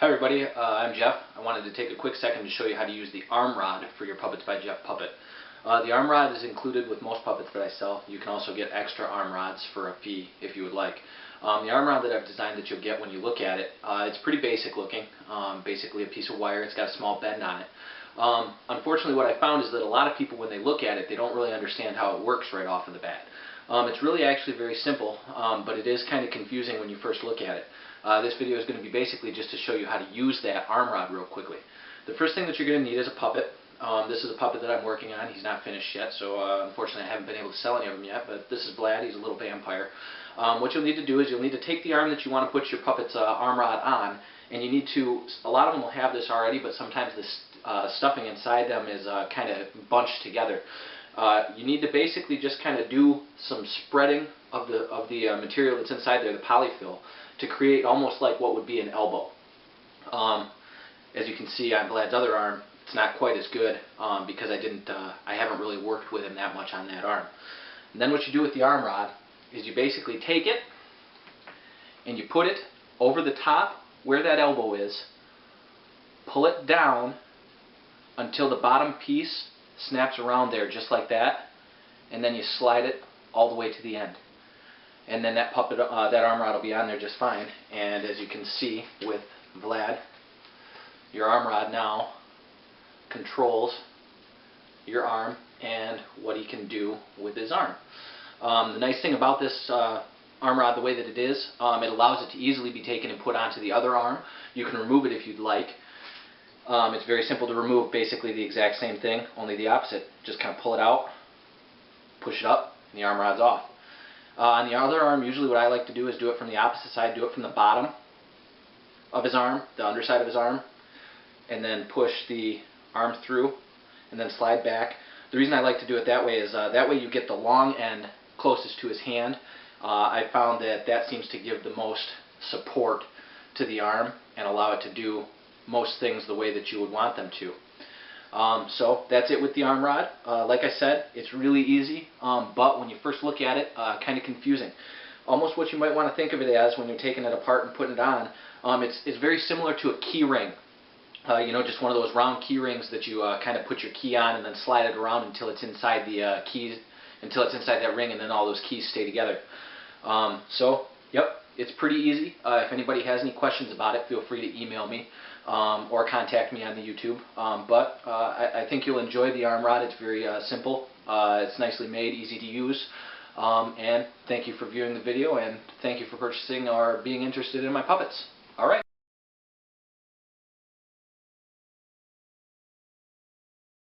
Hi everybody, I'm Jeff. I wanted to take a quick second to show you how to use the arm rod for your Puppets by Jeff puppet. The arm rod is included with most puppets that I sell. You can also get extra arm rods for a fee if you would like. The arm rod that I've designed that you'll get when you look at it, it's pretty basic looking. Basically a piece of wire. It's got a small bend on it. Unfortunately, what I found is that a lot of people, when they look at it, they don't really understand how it works right off of the bat. It's really actually very simple, but it is kind of confusing when you first look at it. This video is going to be basically just to show you how to use that arm rod real quickly. The first thing that you're going to need is a puppet. This is a puppet that I'm working on. He's not finished yet, so unfortunately I haven't been able to sell any of them yet, but this is Vlad. He's a little vampire. What you'll need to do is you'll need to take the arm that you want to put your puppet's arm rod on, and you need to, a lot of them will have this already, but sometimes this stuffing inside them is kind of bunched together. You need to basically just kind of do some spreading of the material that's inside there, the polyfill, to create almost like what would be an elbow. As you can see on Vlad's other arm, it's not quite as good because I haven't really worked with him that much on that arm. And then what you do with the arm rod is you basically take it and you put it over the top where that elbow is, pull it down until the bottom piece snaps around there just like that, and then you slide it all the way to the end. And then that puppet, that arm rod will be on there just fine. And as you can see with Vlad, your arm rod now controls your arm and what he can do with his arm. The nice thing about this arm rod, the way that it is, it allows it to easily be taken and put onto the other arm. You can remove it if you'd like. It's very simple to remove, basically the exact same thing, only the opposite. Just kind of pull it out, push it up, and the arm rod's off. On the other arm, usually what I like to do is do it from the opposite side, do it from the bottom of his arm, the underside of his arm, and then push the arm through, and then slide back. The reason I like to do it that way is that way you get the long end closest to his hand. I found that that seems to give the most support to the arm and allow it to do most things the way that you would want them to. So that's it with the arm rod. Like I said, it's really easy, but when you first look at it, kind of confusing. Almost what you might want to think of it as when you're taking it apart and putting it on, it's very similar to a key ring. You know, just one of those round key rings that you kind of put your key on and then slide it around until it's inside the keys, until it's inside that ring, and then all those keys stay together. So, yep, it's pretty easy. If anybody has any questions about it, feel free to email me or contact me on the YouTube. But I think you'll enjoy the arm rod. It's very simple. It's nicely made, easy to use. And thank you for viewing the video, and thank you for purchasing or being interested in my puppets. All right.